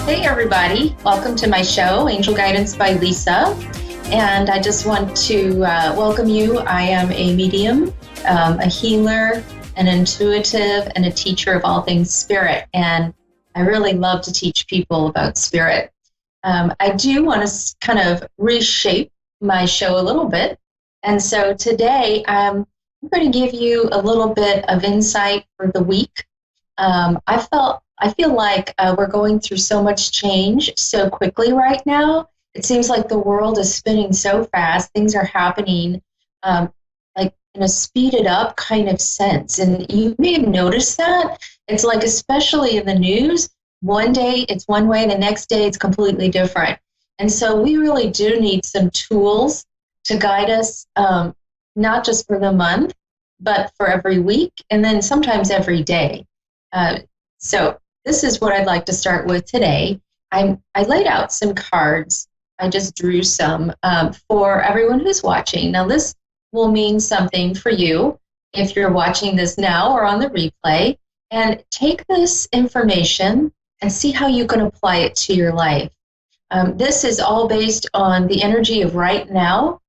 Hey, everybody. Welcome to my show, Angel Guidance by Lisa. And I just want to welcome you. I am a medium, a healer, an intuitive, and a teacher of all things spirit. And I really love to teach people about spirit. I do want to kind of reshape my show a little bit. And so today I'm going to give you a little bit of insight for the week. I feel like we're going through so much change so quickly right now. It seems like the world is spinning so fast. Things are happening like in a speeded up kind of sense. And you may have noticed that. It's like, especially in the news, one day it's one way, the next day it's completely different. And so we really do need some tools to guide us, not just for the month, but for every week, and then sometimes every day. So this is what I'd like to start with today. I laid out some cards. I just drew some for everyone who's watching. Now, this will mean something for you if you're watching this now or on the replay. And take this information and see how you can apply it to your life. This is all based on the energy of right now.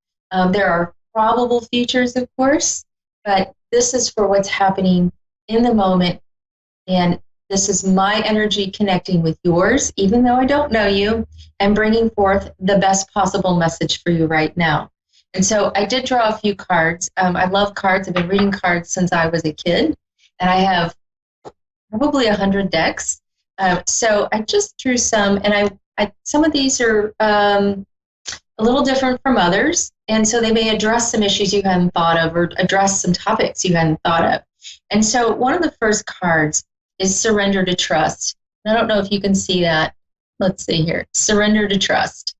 There are probable futures, of course, but this is for what's happening in the moment. And this is my energy connecting with yours, even though I don't know you, and bringing forth the best possible message for you right now. And so I did draw a few cards. I love cards. I've been reading cards since I was a kid, and I have probably 100 decks. So I just drew some, and some of these are a little different from others, and so they may address some issues you hadn't thought of or address some topics you hadn't thought of. And so one of the first cards is surrender to trust. I don't know if you can see that. Let's see here. Surrender to trust.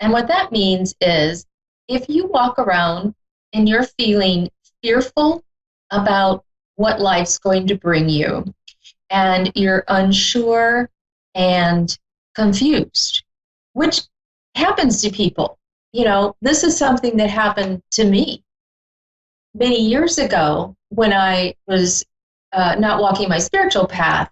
And what that means is if you walk around and you're feeling fearful about what life's going to bring you, and you're unsure and confused, which happens to people. You know, this is something that happened to me many years ago when I was not walking my spiritual path.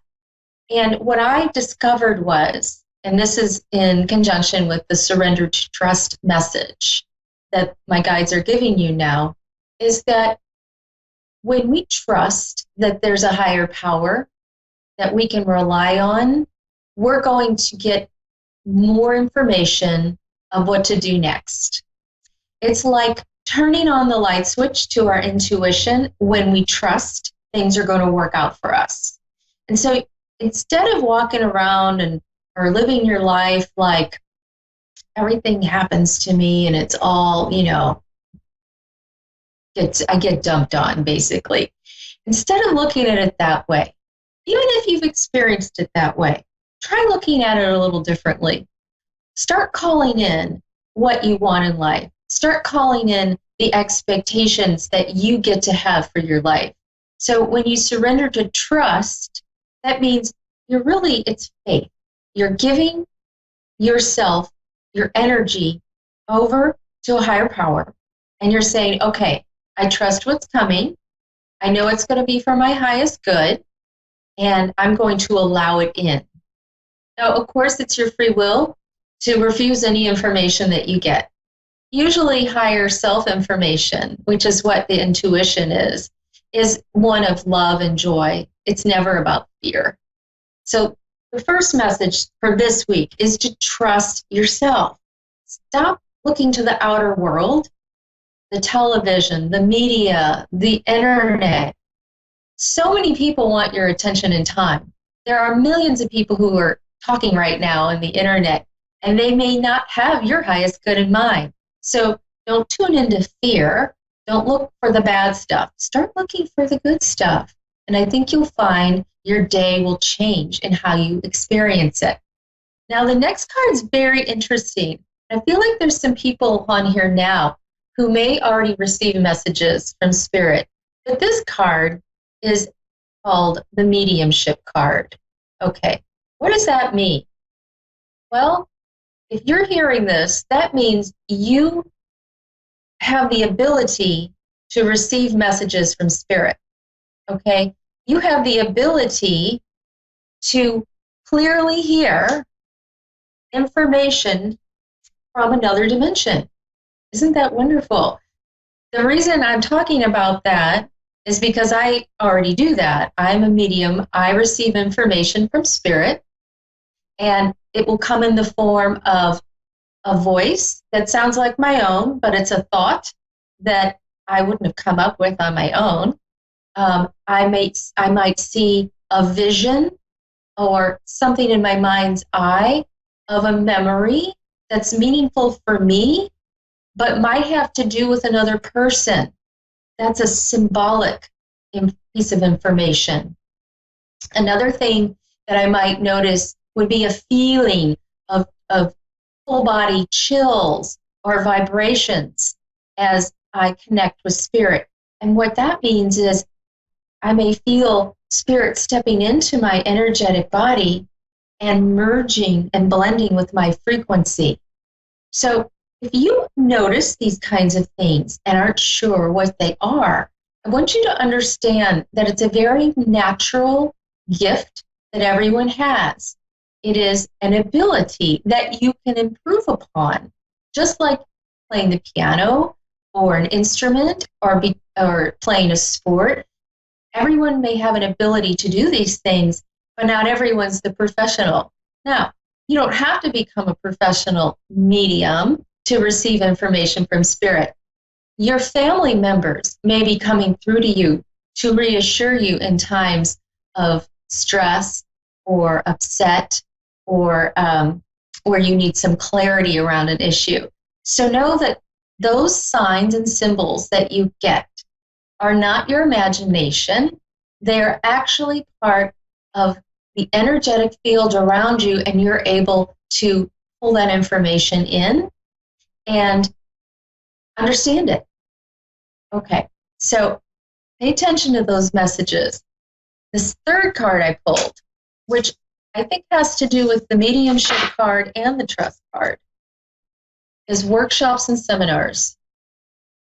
And what I discovered was, and this is in conjunction with the surrender to trust message that my guides are giving you now, is that when we trust that there's a higher power that we can rely on, we're going to get more information of what to do next. It's like turning on the light switch to our intuition. When we trust, things are going to work out for us. And so instead of walking around or living your life like everything happens to me and it's all, I get dumped on, basically. Instead of looking at it that way, even if you've experienced it that way, try looking at it a little differently. Start calling in what you want in life. Start calling in the expectations that you get to have for your life. So when you surrender to trust, that means it's faith. You're giving yourself, your energy over to a higher power. And you're saying, okay, I trust what's coming. I know it's going to be for my highest good. And I'm going to allow it in. Now, of course, it's your free will to refuse any information that you get. Usually higher self-information, which is what the intuition is one of love and joy. It's never about fear. So the first message for this week is to trust yourself. Stop looking to the outer world, the television, the media, the internet. So many people want your attention and time. There are millions of people who are talking right now on the internet, and they may not have your highest good in mind. So don't tune into fear. Don't look for the bad stuff. Start looking for the good stuff. And I think you'll find your day will change in how you experience it. Now, the next card is very interesting. I feel like there's some people on here now who may already receive messages from Spirit. But this card is called the Mediumship Card. Okay, what does that mean? Well, if you're hearing this, that means you have the ability to receive messages from Spirit, okay? You have the ability to clearly hear information from another dimension. Isn't that wonderful? The reason I'm talking about that is because I already do that. I'm a medium. I receive information from spirit, and it will come in the form of a voice that sounds like my own, but it's a thought that I wouldn't have come up with on my own. I might see a vision or something in my mind's eye of a memory that's meaningful for me, but might have to do with another person. That's a symbolic piece of information. Another thing that I might notice would be a feeling of full body chills or vibrations as I connect with spirit. And what that means is I may feel spirit stepping into my energetic body and merging and blending with my frequency. So if you notice these kinds of things and aren't sure what they are, I want you to understand that it's a very natural gift that everyone has. It is an ability that you can improve upon, just like playing the piano or an instrument or playing a sport. Everyone may have an ability to do these things, but not everyone's the professional. Now, you don't have to become a professional medium to receive information from spirit. Your family members may be coming through to you to reassure you in times of stress or upset or where you need some clarity around an issue. So know that those signs and symbols that you get are not your imagination. They're actually part of the energetic field around you, and you're able to pull that information in and understand it. Okay, so pay attention to those messages. This third card I pulled, which I think has to do with the Mediumship card and the Trust card, is workshops and seminars.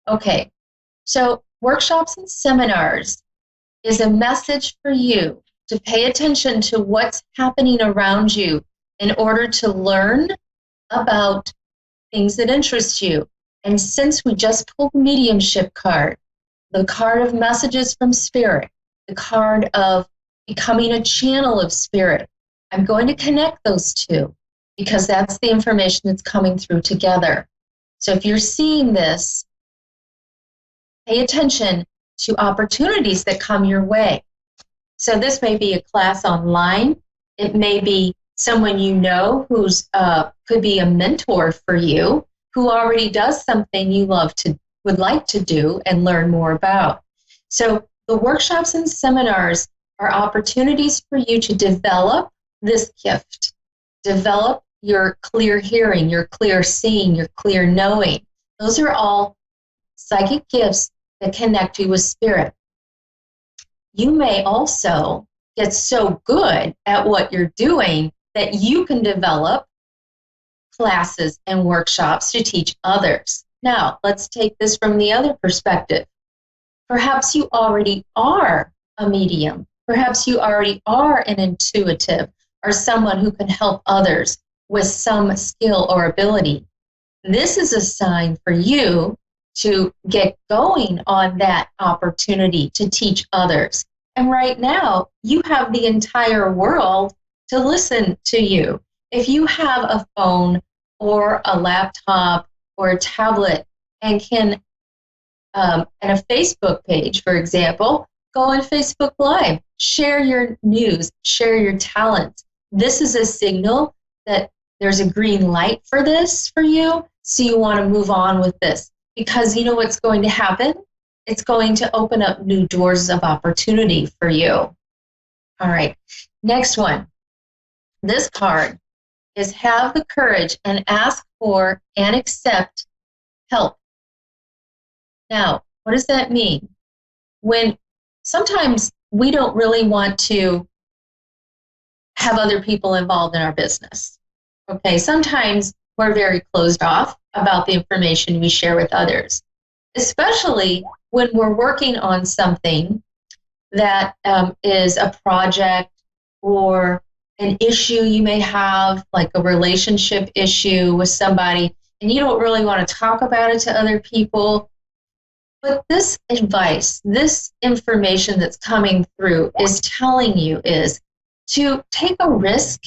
Okay, so workshops and seminars is a message for you to pay attention to what's happening around you in order to learn about things that interest you. And since we just pulled the Mediumship card, the card of messages from spirit, the card of becoming a channel of spirit, I'm going to connect those two because that's the information that's coming through together. So if you're seeing this, pay attention to opportunities that come your way. So this may be a class online. It may be someone you know who's could be a mentor for you, who already does something you would like to do and learn more about. So the workshops and seminars are opportunities for you to develop this gift, develop your clear hearing, your clear seeing, your clear knowing. Those are all psychic gifts that connect you with spirit. You may also get so good at what you're doing that you can develop classes and workshops to teach others. Now, let's take this from the other perspective. Perhaps you already are a medium. Perhaps you already are an intuitive or someone who can help others with some skill or ability. This is a sign for you to get going on that opportunity to teach others. And right now, you have the entire world to listen to you. If you have a phone or a laptop or a tablet and can, and a Facebook page, for example, go on Facebook Live, share your news, share your talents. This is a signal that there's a green light for this for you, so you want to move on with this. Because you know what's going to happen? It's going to open up new doors of opportunity for you. All right, next one. This card is have the courage and ask for and accept help. Now, what does that mean? When sometimes we don't really want to have other people involved in our business. Okay, sometimes we're very closed off about the information we share with others, especially when we're working on something that is a project or an issue you may have, like a relationship issue with somebody, and you don't really want to talk about it to other people. But this advice, this information that's coming through is telling you is to take a risk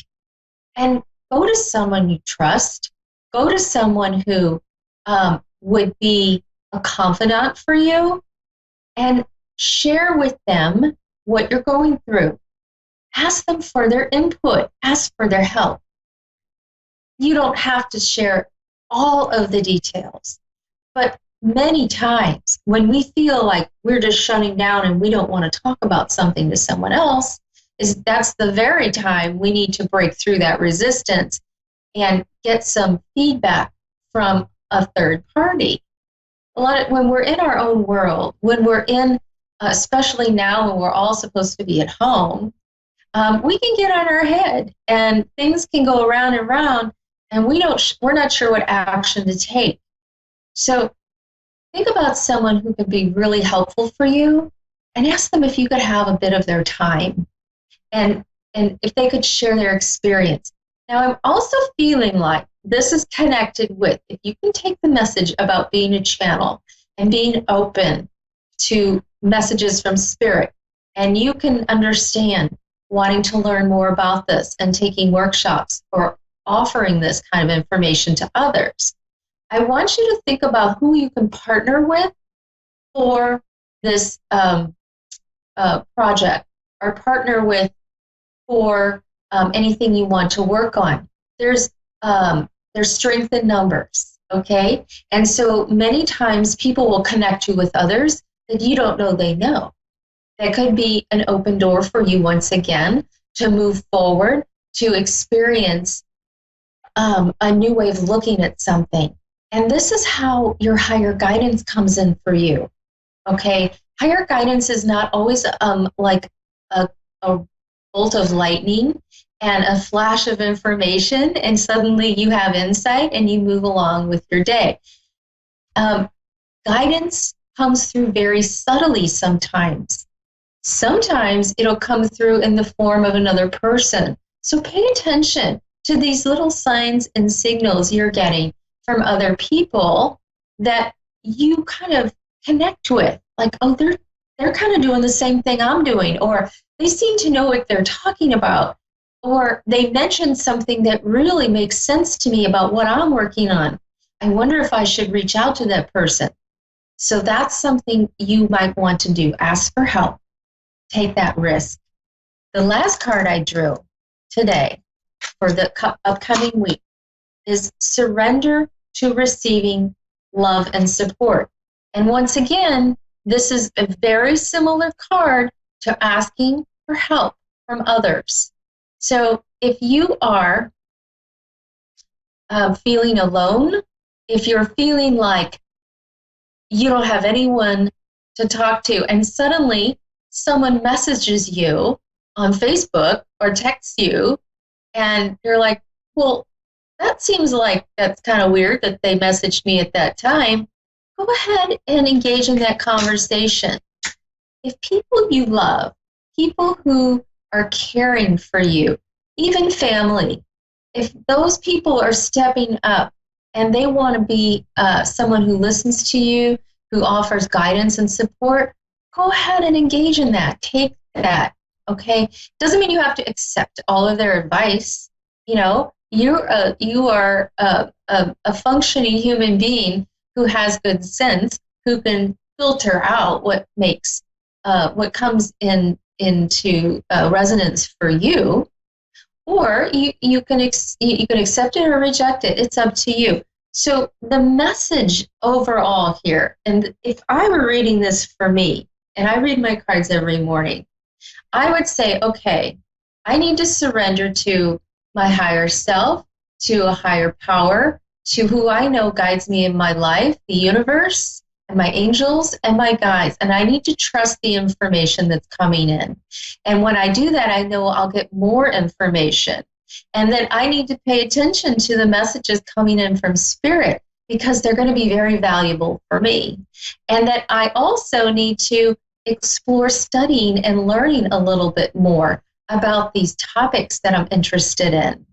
and go to someone you trust, go to someone who would be a confidant for you, and share with them what you're going through. Ask them for their input, ask for their help. You don't have to share all of the details, but many times when we feel like we're just shutting down and we don't want to talk about something to someone else, that's the very time we need to break through that resistance and get some feedback from a third party. When we're in our own world, when we're in, especially now when we're all supposed to be at home, we can get on our head and things can go around and around, and we're not sure what action to take. So think about someone who could be really helpful for you and ask them if you could have a bit of their time and if they could share their experience. Now, I'm also feeling like this is connected with, if you can take the message about being a channel and being open to messages from spirit, and you can understand wanting to learn more about this and taking workshops or offering this kind of information to others, I want you to think about who you can partner with for this project, or partner with for anything you want to work on. There's strength in numbers, okay? And so many times people will connect you with others that you don't know they know. That could be an open door for you once again to move forward, to experience a new way of looking at something. And this is how your higher guidance comes in for you, okay? Higher guidance is not always like a bolt of lightning and a flash of information, and suddenly you have insight and you move along with your day. Guidance comes through very subtly sometimes. Sometimes it'll come through in the form of another person. So pay attention to these little signs and signals you're getting from other people that you kind of connect with. Like, oh, they're kind of doing the same thing I'm doing, or they seem to know what they're talking about, or they mentioned something that really makes sense to me about what I'm working on. I wonder if I should reach out to that person. So that's something you might want to do. Ask for help. Take that risk. The last card I drew today for the upcoming week is surrender to receiving love and support. And once again, this is a very similar card to asking for help from others. So if you are feeling alone, if you're feeling like you don't have anyone to talk to, and suddenly someone messages you on Facebook or texts you, and you're like, well, that seems like that's kind of weird that they messaged me at that time, go ahead and engage in that conversation. If people you love, people who are caring for you, even family, if those people are stepping up and they want to be someone who listens to you, who offers guidance and support, go ahead and engage in that. Take that, okay? Doesn't mean you have to accept all of their advice. You know, you are a functioning human being who has good sense, who can filter out what makes what comes into resonance for you, or you can accept it or reject it. It's up to you. So the message overall here, and if I were reading this for me, and I read my cards every morning, I would say, okay, I need to surrender to my higher self, to a higher power, to who I know guides me in my life, the universe, and my angels, and my guides. And I need to trust the information that's coming in. And when I do that, I know I'll get more information. And then I need to pay attention to the messages coming in from spirit, because they're going to be very valuable for me. And that I also need to explore studying and learning a little bit more about these topics that I'm interested in.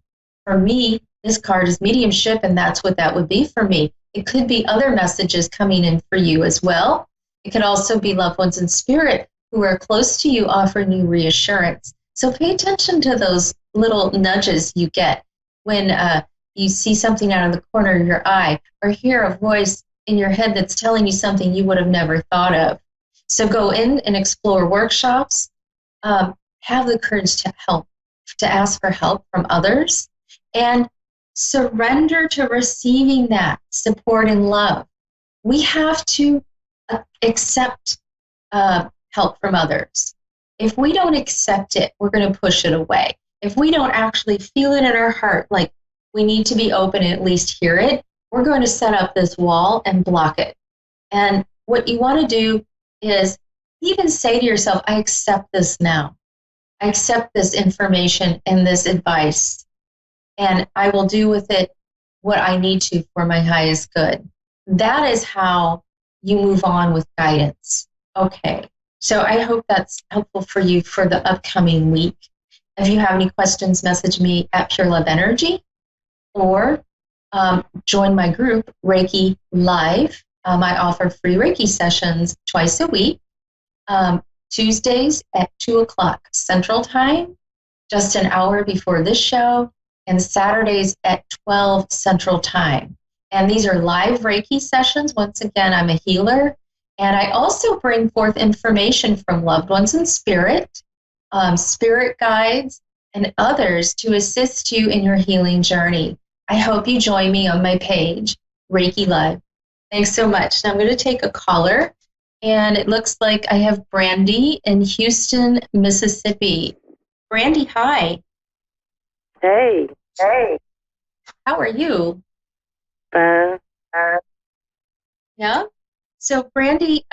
For me, this card is mediumship, and that's what that would be for me. It could be other messages coming in for you as well. It could also be loved ones in spirit who are close to you offering you reassurance. So pay attention to those little nudges you get when you see something out of the corner of your eye or hear a voice in your head that's telling you something you would have never thought of. So go in and explore workshops. Have the courage to help, to ask for help from others, and surrender to receiving that support and love. We have to accept help from others. If we don't accept it, we're going to push it away. If we don't actually feel it in our heart, like we need to be open and at least hear it, we're going to set up this wall and block it. And what you want to do is even say to yourself, I accept this now. I accept this information and this advice, and I will do with it what I need to for my highest good. That is how you move on with guidance. Okay, so I hope that's helpful for you for the upcoming week. If you have any questions, message me at Pure Love Energy, or join my group, Reiki Live. I offer free Reiki sessions twice a week. Tuesdays at 2 o'clock Central Time, just an hour before this show, and Saturdays at 12 Central Time. And these are live Reiki sessions. Once again, I'm a healer, and I also bring forth information from loved ones in spirit, spirit guides, and others to assist you in your healing journey. I hope you join me on my page, Reiki Live. Thanks so much. Now I'm going to take a caller. And it looks like I have Brandy in Houston, Mississippi. Brandy, hi. Hey. How are you? Fine. Yeah? So, Brandy,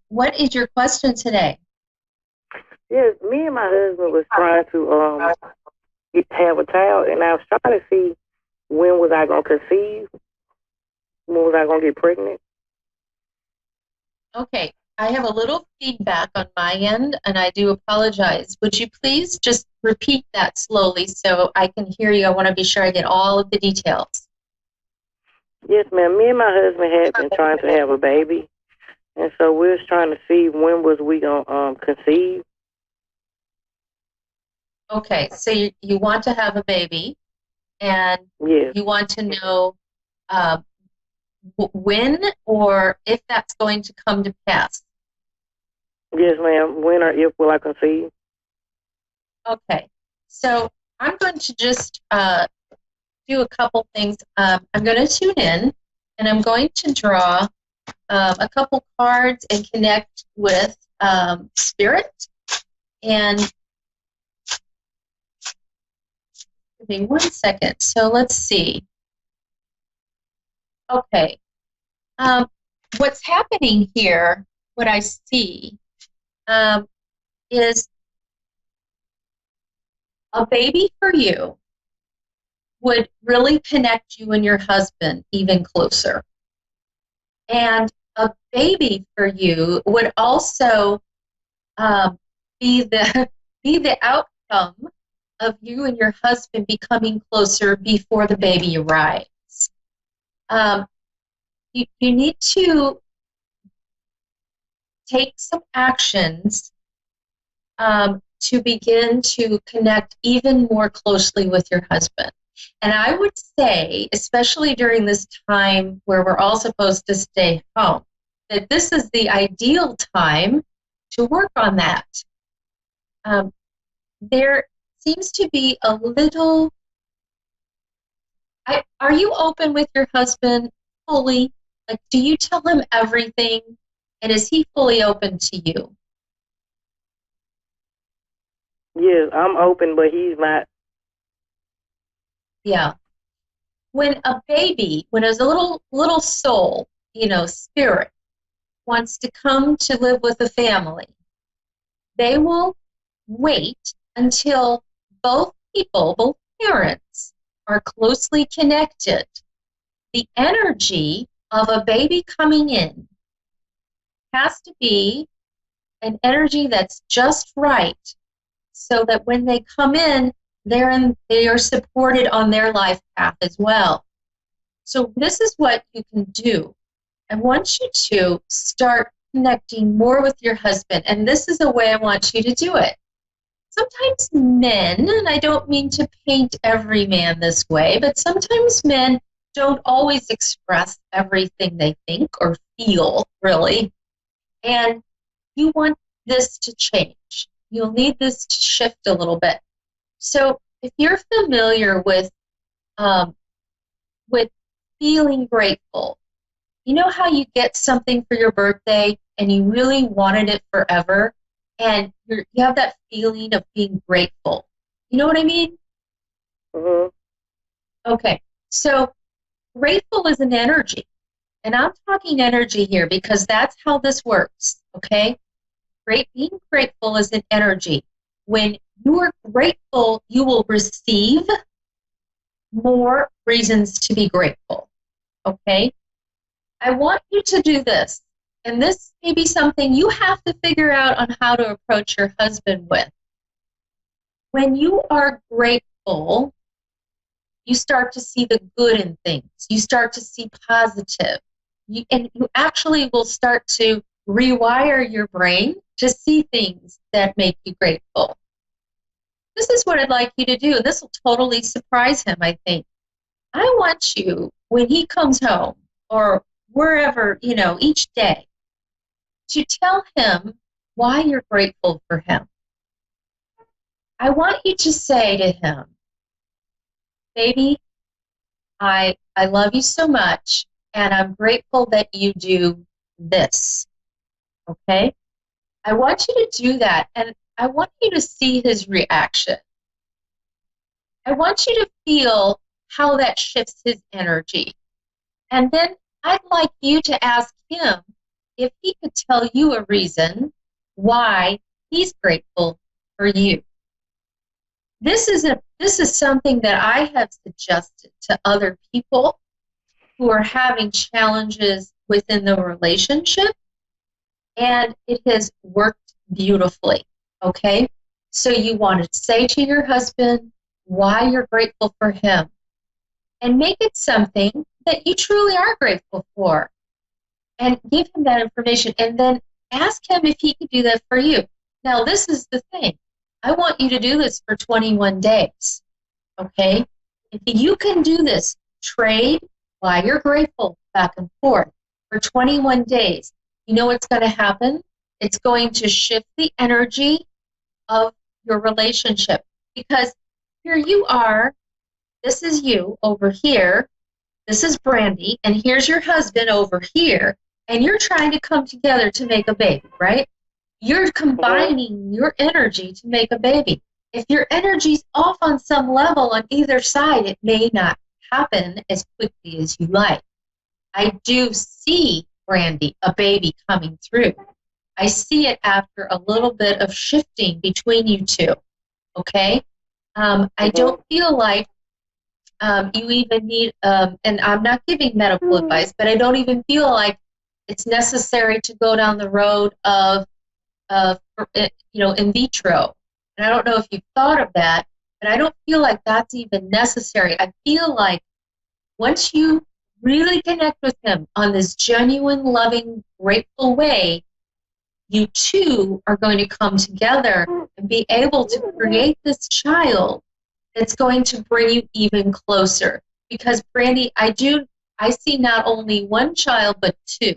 what is your question today? Yes, me and my husband was trying to have a child, and I was trying to see when was I going to conceive, when was I going to get pregnant. Okay, I have a little feedback on my end, and I do apologize. Would you please just repeat that slowly so I can hear you? I want to be sure I get all of the details. Yes, ma'am. Me and my husband had been trying to have a baby, and so we was trying to see when was we going to conceive. Okay, so you want to have a baby, and yes. You want to know when or if that's going to come to pass. Yes, ma'am. When or if will I conceive? Okay, so I'm going to just do a couple things. I'm going to tune in, and I'm going to draw a couple cards and connect with spirit. And give me 1 second. So let's see. Okay. What's happening here, what I see, is a baby for you would really connect you and your husband even closer. And a baby for you would also be the outcome of you and your husband becoming closer before the baby arrives. You need to take some actions to begin to connect even more closely with your husband. And I would say, especially during this time where we're all supposed to stay home, that this is the ideal time to work on that. There seems to be a little... Are you open with your husband fully? Like, do you tell him everything? And is he fully open to you? Yes, I'm open, but he's not. Yeah. When a baby, when there's a little soul, spirit, wants to come to live with a family, they will wait until both people, both parents, are closely connected. The energy of a baby coming in has to be an energy that's just right so that when they come in, they are supported on their life path as well. So this is what you can do. I want you to start connecting more with your husband, and this is the way I want you to do it. Sometimes men, and I don't mean to paint every man this way, but sometimes men don't always express everything they think or feel, really. And you want this to change. You'll need this to shift a little bit. So if you're familiar with feeling grateful, you know how you get something for your birthday and you really wanted it forever, and you have that feeling of being grateful. You know what I mean? Mm-hmm. Okay, so grateful is an energy, and I'm talking energy here because that's how this works, okay? Being grateful is an energy. When you are grateful, you will receive more reasons to be grateful, okay? I want you to do this, and this may be something you have to figure out on how to approach your husband with. When you are grateful, you start to see the good in things. You start to see positive. And you actually will start to rewire your brain to see things that make you grateful. This is what I'd like you to do. This will totally surprise him, I think. I want you, when he comes home, or wherever, each day, to tell him why you're grateful for him. I want you to say to him, baby, I love you so much, and I'm grateful that you do this, okay? I want you to do that, and I want you to see his reaction. I want you to feel how that shifts his energy. And then I'd like you to ask him if he could tell you a reason why he's grateful for you. This is something that I have suggested to other people who are having challenges within the relationship, and it has worked beautifully, okay? So you want to say to your husband why you're grateful for him, and make it something that you truly are grateful for, and give him that information, and then ask him if he could do that for you. Now, this is the thing. I want you to do this for 21 days, okay? If you can do this, trade why you're grateful back and forth for 21 days, you know what's going to happen? It's going to shift the energy of your relationship, because here you are, this is you over here, this is Brandy, and here's your husband over here, and you're trying to come together to make a baby, right? You're combining your energy to make a baby. If your energy's off on some level on either side, it may not happen as quickly as you like. I do see, Brandy, a baby coming through. I see it after a little bit of shifting between you two, okay? I don't feel like you even need, and I'm not giving medical advice, but I don't even feel like it's necessary to go down the road of in vitro. And I don't know if you've thought of that, but I don't feel like that's even necessary. I feel like once you really connect with him on this genuine, loving, grateful way, you two are going to come together and be able to create this child that's going to bring you even closer. Because, Brandy, I see not only one child, but two.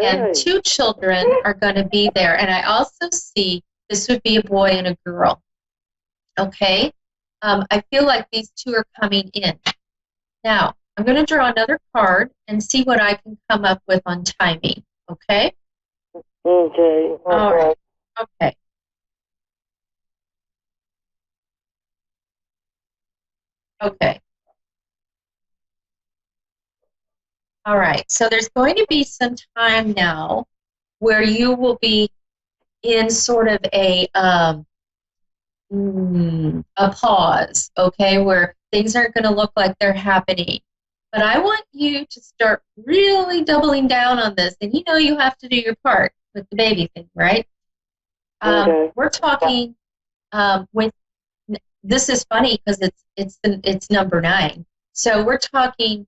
And two children are going to be there. And I also see this would be a boy and a girl. Okay? I feel like these two are coming in. Now, I'm going to draw another card and see what I can come up with on timing. Okay? Okay. All right. Okay. Okay. All right. So there's going to be some time now where you will be in sort of a pause, okay, where things aren't going to look like they're happening. But I want you to start really doubling down on this, and you have to do your part with the baby thing, right? Okay. We're talking with this is funny because it's number 9. So we're talking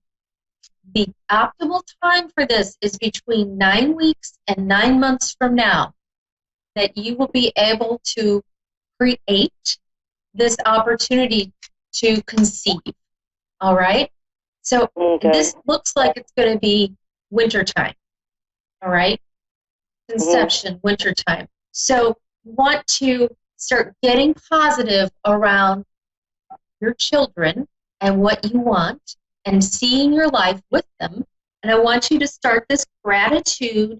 the optimal time for this is between 9 weeks and 9 months from now, that you will be able to create this opportunity to conceive. All right? So this looks like it's going to be wintertime. All right? Conception, wintertime. So you want to start getting positive around your children and what you want and seeing your life with them. And I want you to start this gratitude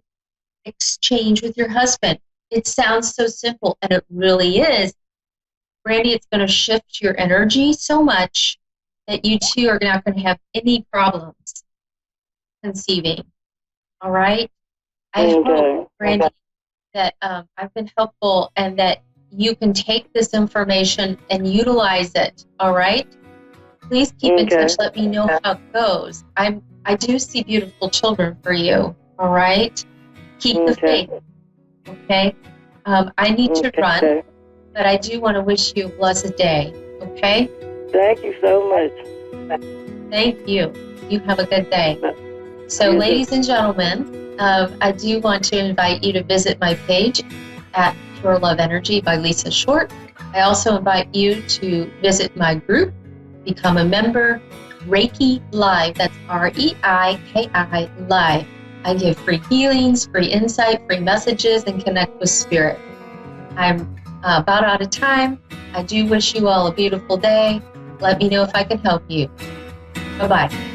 exchange with your husband. It sounds so simple, and it really is. Brandy, it's going to shift your energy so much that you two are not going to have any problems conceiving. All right? I hope, Brandy, that I've been helpful and that you can take this information and utilize it. All right? Please keep in touch. Let me know how it goes. I do see beautiful children for you. All right? Keep the faith. Okay? I need to run, but I do want to wish you a blessed day. Okay? Thank you so much. Thank you. You have a good day. So, ladies and gentlemen, I do want to invite you to visit my page at Pure Love Energy by Lisa Short. I also invite you to visit my group, become a member, Reiki Live. That's REIKI Live. I give free healings, free insight, free messages, and connect with spirit. I'm about out of time. I do wish you all a beautiful day. Let me know if I can help you. Bye-bye.